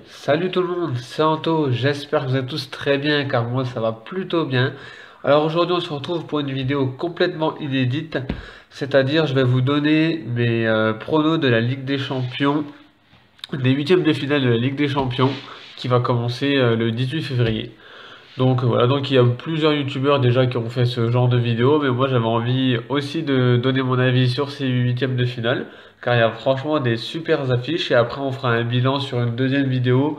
Salut tout le monde, c'est Anto, j'espère que vous êtes tous très bien car moi ça va plutôt bien. Alors aujourd'hui on se retrouve pour une vidéo complètement inédite, c'est-à-dire je vais vous donner mes pronos de la Ligue des Champions, des huitièmes de finale de la Ligue des Champions qui va commencer le 18 février. Donc voilà, donc il y a plusieurs youtubeurs déjà qui ont fait ce genre de vidéo, mais moi j'avais envie aussi de donner mon avis sur ces huitièmes de finale, car il y a franchement des super affiches, et après on fera un bilan sur une deuxième vidéo,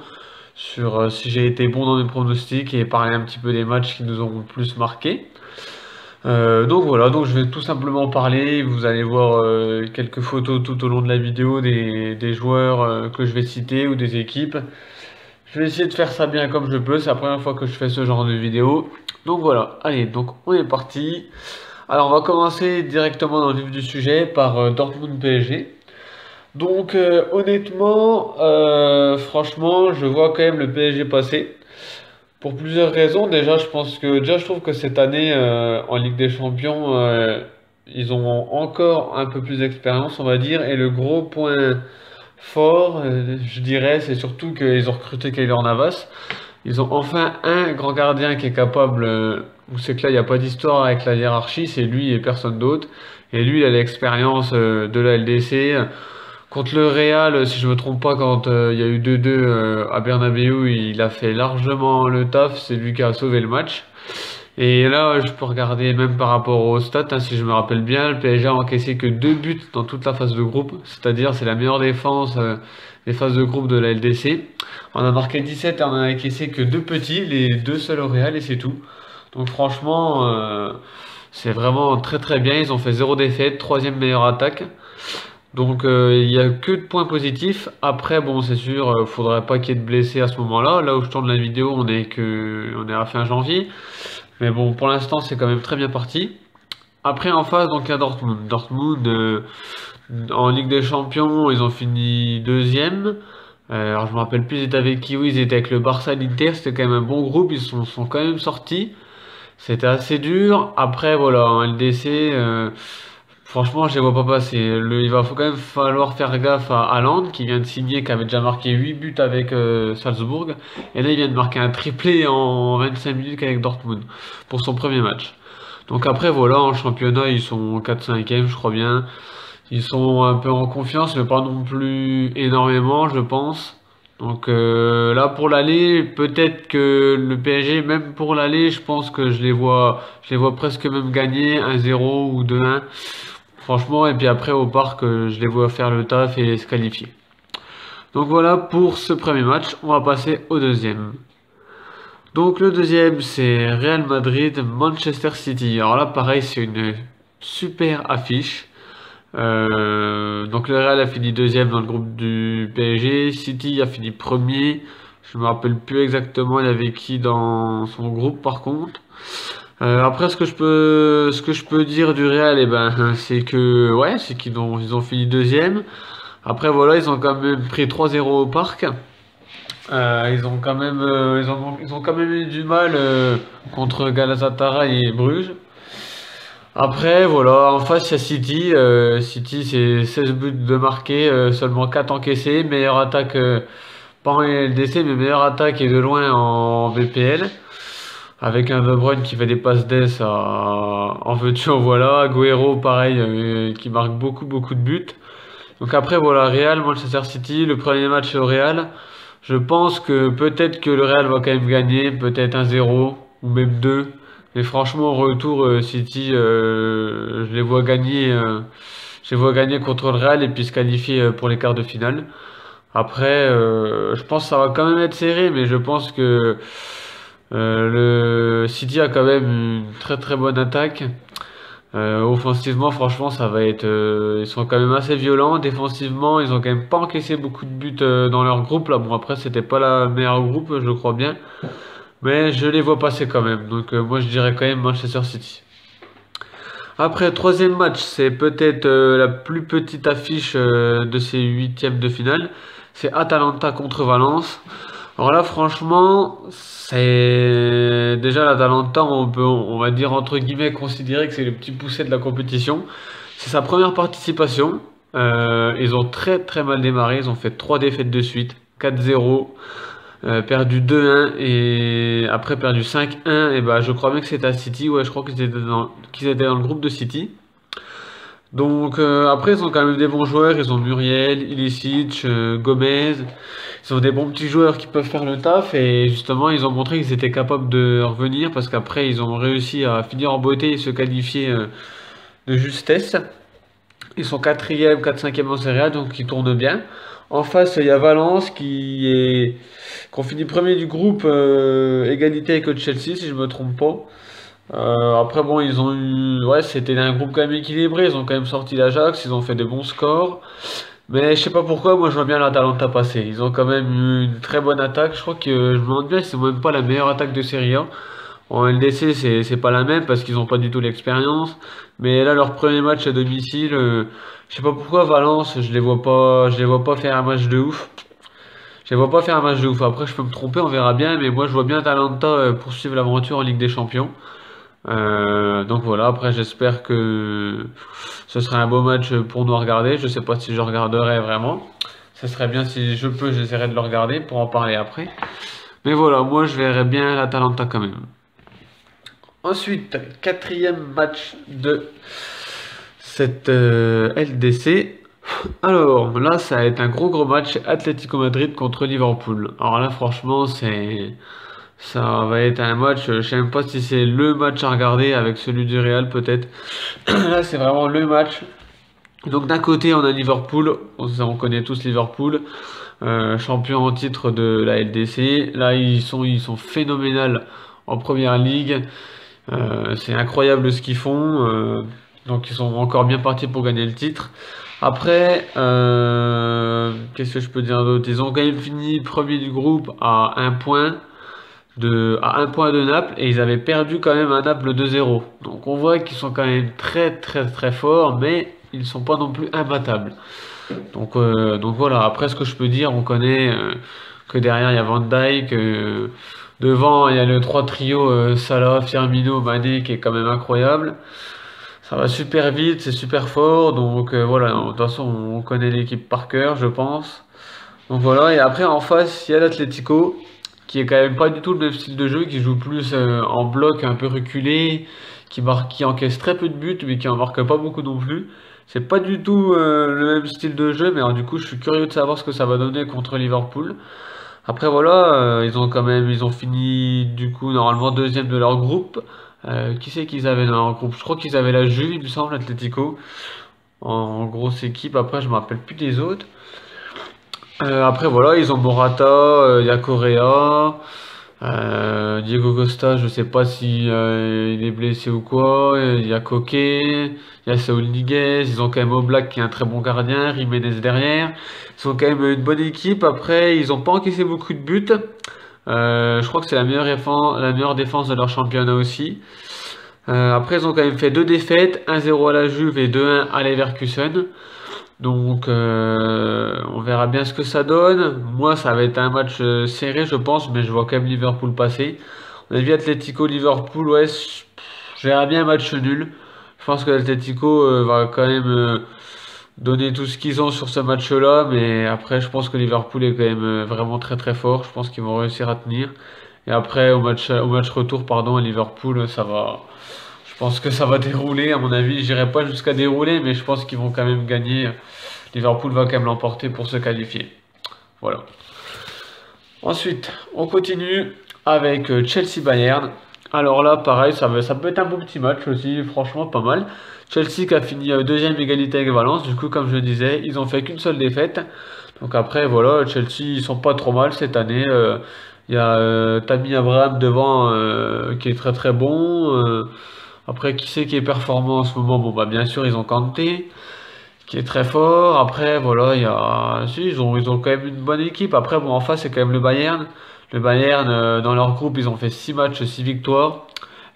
sur si j'ai été bon dans mes pronostics, et parler un petit peu des matchs qui nous ont le plus marqué. Donc voilà, donc je vais tout simplement parler, vous allez voir quelques photos tout au long de la vidéo des joueurs que je vais citer ou des équipes. Je vais essayer de faire ça bien comme je peux, c'est la première fois que je fais ce genre de vidéo. Donc voilà, allez, donc on est parti. Alors on va commencer directement dans le vif du sujet par Dortmund PSG. Donc honnêtement, franchement, je vois quand même le PSG passer. Pour plusieurs raisons. Déjà, je trouve que cette année en Ligue des Champions, ils ont encore un peu plus d'expérience, on va dire. Et le gros point fort, je dirais, c'est surtout qu'ils ont recruté Keylor Navas. Ils ont enfin un grand gardien qui est capable, où c'est que là, il n'y a pas d'histoire avec la hiérarchie, c'est lui et personne d'autre. Et lui, il a l'expérience de la LDC. Contre le Real, si je me trompe pas, quand il y a eu 2-2 à Bernabeu, il a fait largement le taf, c'est lui qui a sauvé le match. Et là, je peux regarder même par rapport aux stats, hein, si je me rappelle bien, le PSG a encaissé que 2 buts dans toute la phase de groupe, c'est-à-dire c'est la meilleure défense des phases de groupe de la LDC. On a marqué 17 et on a encaissé que 2 petits, les deux seuls au Real et c'est tout. Donc franchement, c'est vraiment très très bien, ils ont fait 0 défaite, troisième meilleure attaque. Donc il y a que de points positifs. Après bon c'est sûr, faudrait pas qu'il y ait de blessés à ce moment-là. Là où je tourne la vidéo, on est à fin janvier. Mais bon pour l'instant c'est quand même très bien parti. Après en face donc il y a Dortmund. Dortmund en Ligue des Champions ils ont fini deuxième. Alors je me rappelle plus ils étaient avec qui, oui, ils étaient avec le Barça et l'Inter. C'était quand même un bon groupe, ils sont quand même sortis. C'était assez dur. Après voilà en LDC. Franchement, je les vois pas passer. Il va quand même falloir faire gaffe à Haaland, qui vient de signer, qui avait déjà marqué 8 buts avec Salzbourg. Et là, il vient de marquer un triplé en 25 minutes avec Dortmund, pour son premier match. Donc après, voilà, en championnat, ils sont 4-5e, je crois bien. Ils sont un peu en confiance, mais pas non plus énormément, je pense. Donc là, pour l'aller, peut-être que le PSG, même pour l'aller, je pense que je les vois presque même gagner 1-0 ou 2-1. Franchement, et puis après au parc, je les vois faire le taf et se qualifier. Donc voilà pour ce premier match, on va passer au deuxième. Donc le deuxième, c'est Real Madrid, Manchester City. Alors là, pareil, c'est une super affiche. Donc le Real a fini deuxième dans le groupe du PSG, City a fini premier. Je me rappelle plus exactement il y avait qui dans son groupe par contre. Après ce que je peux dire du Real, eh ben c'est que ouais, c'est qu'ils ont fini deuxième. Après voilà, ils ont quand même pris 3-0 au parc. Ils ont quand même eu du mal contre Galatasaray et Bruges. Après voilà, en face il y a City. City c'est 16 buts de marqués, seulement 4 encaissés, meilleure attaque pas en LDC mais meilleure attaque et de loin en BPL. Avec un De Bruyne qui fait des passes d'ess en veux-tu en voilà. Agüero pareil qui marque beaucoup beaucoup de buts. Donc après voilà, Real, Manchester City, le premier match au Real. Je pense que peut-être que le Real va quand même gagner, peut-être 1-0 ou même 2. Mais franchement au retour City, je les vois gagner contre le Real et puis se qualifier pour les quarts de finale. Après, je pense que ça va quand même être serré, mais je pense que le City a quand même une très très bonne attaque. Offensivement, franchement, ça va être. Ils sont quand même assez violents. Défensivement, ils ont quand même pas encaissé beaucoup de buts dans leur groupe. Là, bon, après, c'était pas la meilleure groupe, je crois bien. Mais je les vois passer quand même. Donc, moi, je dirais quand même Manchester City. Après, troisième match, c'est peut-être la plus petite affiche de ces huitièmes de finale. C'est Atalanta contre Valence. Alors là, franchement, c'est déjà l'Atalanta, on va dire entre guillemets considérer que c'est le petit poucet de la compétition. C'est sa première participation. Ils ont très très mal démarré. Ils ont fait 3 défaites de suite. 4-0. Perdu 2-1 et après perdu 5-1. Et bah je crois bien que c'était à City. Ouais, je crois qu'ils étaient dans le groupe de City. Donc après ils ont quand même des bons joueurs, ils ont Muriel, Ilicic, Gomez, ils ont des bons petits joueurs qui peuvent faire le taf et justement ils ont montré qu'ils étaient capables de revenir parce qu'après ils ont réussi à finir en beauté et se qualifier de justesse. Ils sont quatrième, 4-5e en Serie A donc ils tournent bien. En face il y a Valence qui ont fini premier du groupe, égalité avec le Chelsea si je me trompe pas. Après bon ils ont eu ouais c'était un groupe quand même équilibré, ils ont quand même sorti l'Ajax, ils ont fait des bons scores, mais je sais pas pourquoi moi je vois bien l'Atalanta passer. Ils ont quand même eu une très bonne attaque, je crois que je me demande bien si c'est même pas la meilleure attaque de Serie A. En LDC c'est pas la même parce qu'ils ont pas du tout l'expérience, mais là leur premier match à domicile, je sais pas pourquoi Valence je les vois pas faire un match de ouf. Je les vois pas faire un match de ouf. Après je peux me tromper, on verra bien, mais moi je vois bien Atalanta poursuivre l'aventure en Ligue des Champions. Donc voilà, après j'espère que ce sera un beau match pour nous regarder. Je sais pas si je regarderai vraiment. Ce serait bien si je peux, j'essaierai de le regarder pour en parler après. Mais voilà, moi je verrais bien l'Atalanta quand même. Ensuite, quatrième match de cette LDC. Alors là, ça va être un gros match Atlético Madrid contre Liverpool. Alors là, franchement, ça va être un match, je sais même pas si c'est le match à regarder avec celui du Real peut-être. Là, c'est vraiment le match. Donc d'un côté, on a Liverpool, on connaît tous Liverpool, champion en titre de la LDC. Là, ils sont phénoménales en première ligue. C'est incroyable ce qu'ils font. Donc ils sont encore bien partis pour gagner le titre. Après, qu'est-ce que je peux dire d'autre? Ils ont quand même fini premier du groupe à un point de Naples et ils avaient perdu quand même à Naples 2-0. Donc on voit qu'ils sont quand même très forts, mais ils sont pas non plus imbattables. Donc voilà, après ce que je peux dire, on connaît que derrière il y a Van Dijk, devant il y a le 3 trio Salah, Firmino, Mané qui est quand même incroyable. Ça va super vite, c'est super fort, donc voilà, de toute façon on connaît l'équipe par cœur, je pense. Donc voilà, et après en face il y a l'Atlético qui est quand même pas du tout le même style de jeu, qui joue plus en bloc un peu reculé, qui encaisse très peu de buts, mais qui en marque pas beaucoup non plus. C'est pas du tout le même style de jeu, mais alors, du coup, je suis curieux de savoir ce que ça va donner contre Liverpool. Après, voilà, ils ont fini du coup normalement deuxième de leur groupe. Qui c'est qu'ils avaient dans leur groupe? Je crois qu'ils avaient la Juve, il me semble, Atlético, en grosse équipe. Après, je me rappelle plus des autres. Après voilà, ils ont Morata, il y a Correa, Diego Costa, je sais pas si il est blessé ou quoi, il y a Koké, il y a Saúl Ñíguez, ils ont quand même Oblak qui est un très bon gardien, Jiménez derrière, ils ont quand même une bonne équipe, après ils ont pas encaissé beaucoup de buts, je crois que c'est la meilleure défense de leur championnat aussi. Après ils ont quand même fait deux défaites, 1-0 à la Juve et 2-1 à Leverkusen. Donc on verra bien ce que ça donne. Moi ça va être un match serré je pense, mais je vois quand même Liverpool passer. On a vu Atlético-Liverpool, ouais, je verrai bien un match nul. Je pense que l'Atlético va quand même donner tout ce qu'ils ont sur ce match-là, mais après je pense que Liverpool est quand même vraiment très fort. Je pense qu'ils vont réussir à tenir. Et après au match retour, pardon, à Liverpool, ça va. Je pense que ça va dérouler, à mon avis. J'irai pas jusqu'à dérouler, mais je pense qu'ils vont quand même gagner. Liverpool va quand même l'emporter pour se qualifier. Voilà. Ensuite, on continue avec Chelsea-Bayern. Alors là, pareil, ça peut être un bon petit match aussi, franchement pas mal. Chelsea qui a fini deuxième égalité avec Valence. Du coup, comme je le disais, ils ont fait qu'une seule défaite. Donc après, voilà, Chelsea, ils sont pas trop mal cette année. Il y a Tammy Abraham devant qui est très bon. Après, qui c'est qui est performant en ce moment? Bon, bah bien sûr, ils ont Kanté qui est très fort. Après, voilà, si, ils ont quand même une bonne équipe. Après, bon, en face, c'est quand même le Bayern. Le Bayern, dans leur groupe, ils ont fait 6 matchs, 6 victoires,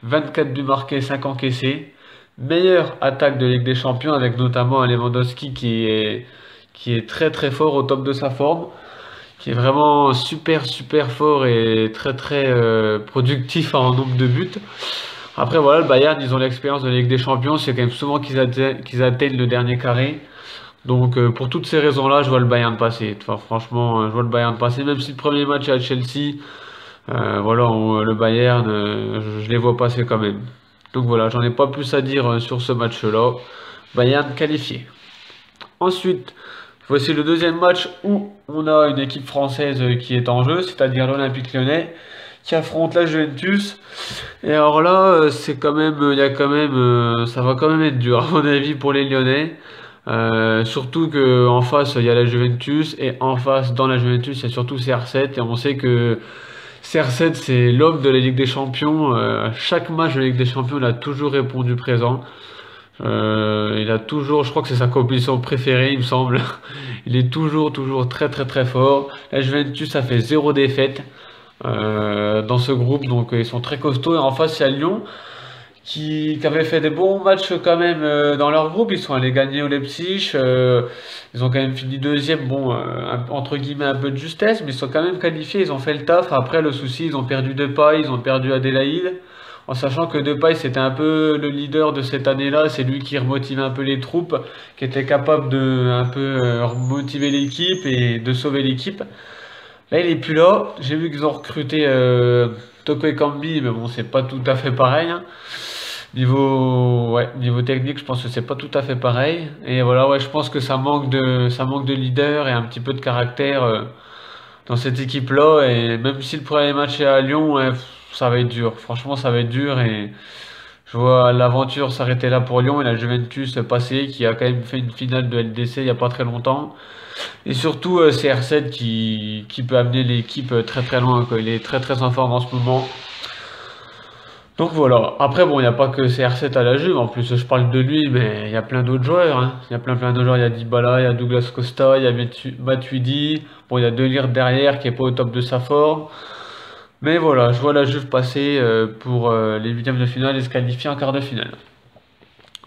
24 buts marqués, 5 encaissés. Meilleure attaque de Ligue des Champions, avec notamment un Lewandowski qui est très fort au top de sa forme, qui est vraiment super fort et très productif en nombre de buts. Après voilà, le Bayern, ils ont l'expérience de la Ligue des Champions, c'est quand même souvent qu'ils atteignent le dernier carré. Donc pour toutes ces raisons-là, je vois le Bayern passer. Enfin, franchement, je vois le Bayern passer, même si le premier match est à Chelsea, voilà, le Bayern, je les vois passer quand même. Donc voilà, j'en ai pas plus à dire sur ce match-là. Bayern qualifié. Ensuite, voici le deuxième match où on a une équipe française qui est en jeu, c'est-à-dire l'Olympique Lyonnais, qui affronte la Juventus. Et alors là, c'est quand même, il y a quand même, ça va quand même être dur à mon avis pour les Lyonnais. Surtout que en face il y a la Juventus et en face dans la Juventus il y a surtout CR7 et on sait que CR7 c'est l'homme de la Ligue des Champions. À chaque match de la Ligue des Champions il a toujours répondu présent. Il a toujours, je crois que c'est sa compétition préférée, il me semble. Il est toujours très très très fort. La Juventus a fait zéro défaite dans ce groupe, donc ils sont très costauds. Et en face, il y a Lyon qui avait fait des bons matchs quand même dans leur groupe. Ils sont allés gagner au Leipzig. Ils ont quand même fini deuxième, bon, entre guillemets un peu de justesse, mais ils sont quand même qualifiés. Ils ont fait le taf. Après, le souci, ils ont perdu Depay, ils ont perdu Adélaïde. En sachant que Depay c'était un peu le leader de cette année-là, c'est lui qui remotivait un peu les troupes, qui était capable de un peu remotiver l'équipe et de sauver l'équipe. Là il est plus là, j'ai vu qu'ils ont recruté Toko Ekambi, mais bon c'est pas tout à fait pareil, hein. Niveau technique je pense que c'est pas tout à fait pareil. Et voilà, ouais, je pense que ça manque de leader et un petit peu de caractère dans cette équipe-là. Et même si le premier match est à Lyon, ouais, ça va être dur. Franchement, ça va être dur. Et je vois l'aventure s'arrêter là pour Lyon et la Juventus passer, qui a quand même fait une finale de LDC il n'y a pas très longtemps. Et surtout, CR7 qui peut amener l'équipe très très loin, quoi. Il est très très en forme en ce moment. Donc voilà. Après, bon, il n'y a pas que CR7 à la Juve. En plus, je parle de lui, mais il y a plein d'autres joueurs, hein. Il y a plein de joueurs. Il y a Dybala, il y a Douglas Costa, il y a Matuidi. Bon, il y a De Ligt derrière qui est pas au top de sa forme. Mais voilà, je vois la Juve passer pour les huitièmes de finale et se qualifier en quart de finale.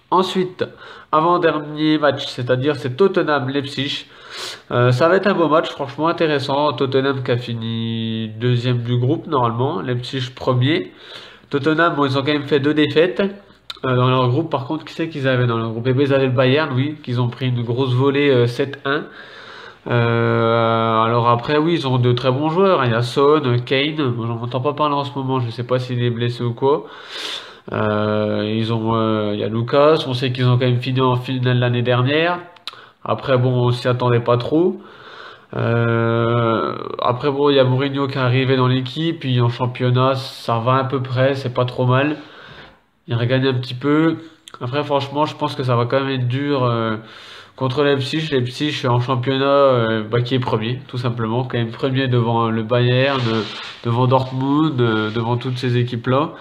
Ensuite, avant-dernier match, c'est-à-dire c'est Tottenham-Leipzig. Ça va être un beau match, franchement intéressant. Tottenham qui a fini deuxième du groupe normalement, Leipzig premier. Tottenham, bon, ils ont quand même fait deux défaites dans leur groupe. Par contre, qui c'est qu'ils avaient dans leur groupe? Eh bien, ils avaient le Bayern, oui, qu'ils ont pris une grosse volée 7-1. Alors après, oui, ils ont de très bons joueurs, hein. Il y a Son, Kane. Moi, j'en entends pas parler en ce moment. Je sais pas s'il est blessé ou quoi. Il y a Lucas. On sait qu'ils ont quand même fini en finale l'année dernière. Après, bon, on s'y attendait pas trop. Après, bon, il y a Mourinho qui est arrivé dans l'équipe. Puis en championnat, ça va à peu près. C'est pas trop mal. Il regagne un petit peu. Après, franchement, je pense que ça va quand même être dur contre Leipzig. Leipzig en championnat, bah, qui est premier, tout simplement. Quand même premier devant le Bayern, devant Dortmund, devant toutes ces équipes-là.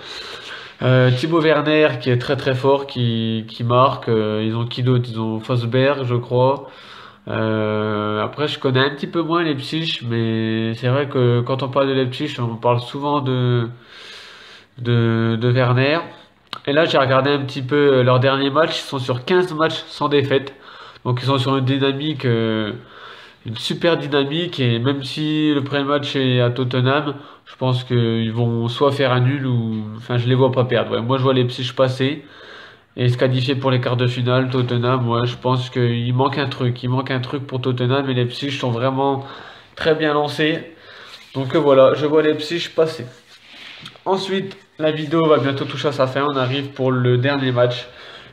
Thibaut Werner qui est très très fort, qui marque. Ils ont qui d'autre? Ils ont Forsberg, je crois. Après, je connais un petit peu moins Leipzig, mais c'est vrai que quand on parle de Leipzig, on parle souvent de Werner. Et là, j'ai regardé un petit peu leur dernier match. Ils sont sur 15 matchs sans défaite. Donc, ils sont sur une dynamique, une super dynamique. Et même si le premier match est à Tottenham, je pense qu'ils vont soit faire un nul ou. Enfin, je les vois pas perdre. Ouais, moi, je vois les Leipzig passer et se qualifier pour les quarts de finale. Tottenham, ouais, je pense qu'il manque un truc. Il manque un truc pour Tottenham. Et les Leipzig sont vraiment très bien lancés. Donc, voilà, je vois les Leipzig passer. Ensuite, la vidéo va bientôt toucher à sa fin. On arrive pour le dernier match.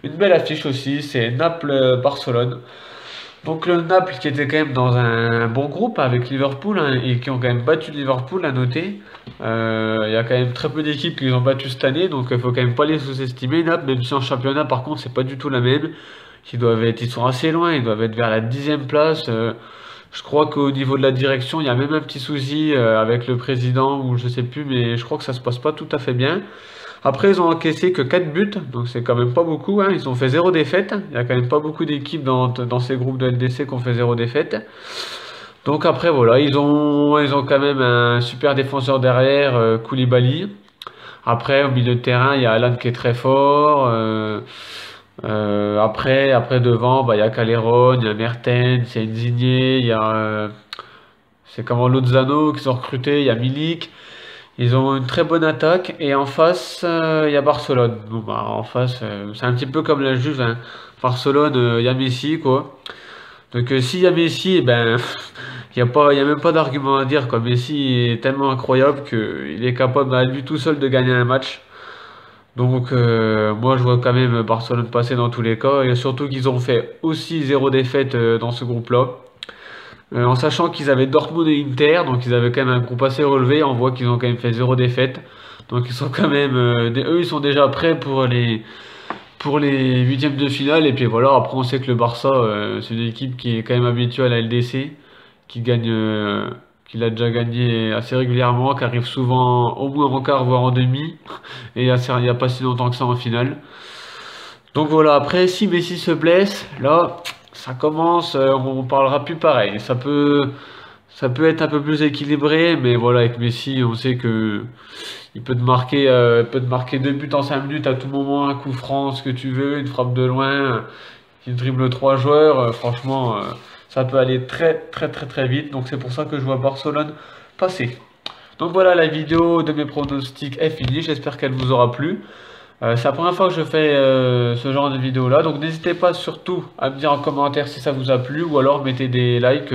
Une belle affiche aussi, c'est Naples-Barcelone. Donc le Naples qui était quand même dans un bon groupe avec Liverpool, hein, et qui ont quand même battu Liverpool à noter. Il y a quand même très peu d'équipes qui les ont battus cette année, donc il faut quand même pas les sous-estimer. Naples, même si en championnat par contre c'est pas du tout la même. Ils sont assez loin, ils doivent être vers la 10e place. Je crois qu'au niveau de la direction, il y a même un petit souci avec le président ou je sais plus, mais je crois que ça se passe pas tout à fait bien. Après, ils ont encaissé que 4 buts, donc c'est quand même pas beaucoup, hein. Ils ont fait zéro défaite. Il y a quand même pas beaucoup d'équipes dans ces groupes de LDC qui ont fait zéro défaite. Donc après, voilà, ils ont quand même un super défenseur derrière, Koulibaly. Après, au milieu de terrain, il y a Alan qui est très fort. Après devant, bah, il y a Callejon, il y a Mertens, il y a Insigne, il y a c'est comment Lozano qui sont recrutés, il y a Milik. Ils ont une très bonne attaque et en face il y a Barcelone. Bon, bah, en face c'est un petit peu comme la Juve, hein. Barcelone, il y a Messi quoi. Donc s'il y a Messi, eh ben il y a même pas d'argument à dire quoi. Messi est tellement incroyable qu'il est capable à lui tout seul de gagner un match. Donc moi je vois quand même Barcelone passer dans tous les cas et surtout qu'ils ont fait aussi zéro défaite dans ce groupe-là. En sachant qu'ils avaient Dortmund et Inter, donc ils avaient quand même un groupe assez relevé, on voit qu'ils ont quand même fait zéro défaite. Donc ils sont quand même eux ils sont déjà prêts pour les huitièmes de finale et puis voilà, après on sait que le Barça c'est une équipe qui est quand même habituée à la LDC, qui gagne qui l'a déjà gagné assez régulièrement, qui arrive souvent au moins en quart voire en demi et il y a pas si longtemps que ça en finale. Donc voilà, après si Messi se blesse, là ça commence, on parlera plus pareil. Ça peut être un peu plus équilibré, mais voilà, avec Messi, on sait que il peut te marquer 2 buts en 5 minutes à tout moment, un coup franc, ce que tu veux, une frappe de loin, il dribble 3 joueurs. Franchement, ça peut aller très très très très vite. Donc c'est pour ça que je vois Barcelone passer. Donc voilà, la vidéo de mes pronostics est finie. J'espère qu'elle vous aura plu. C'est la première fois que je fais ce genre de vidéo là, donc n'hésitez pas surtout à me dire en commentaire si ça vous a plu ou alors mettez des likes,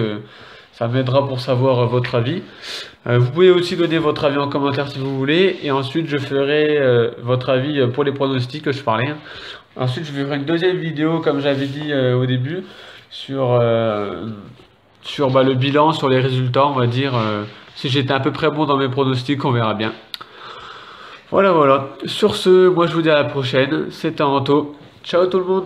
ça m'aidera pour savoir votre avis. Vous pouvez aussi donner votre avis en commentaire si vous voulez et ensuite je ferai votre avis pour les pronostics que je parlais, hein. Ensuite je ferai une deuxième vidéo comme j'avais dit au début sur le bilan, sur les résultats on va dire, si j'étais à peu près bon dans mes pronostics on verra bien. Voilà, voilà. Sur ce, moi je vous dis à la prochaine. C'était Anto. Ciao tout le monde.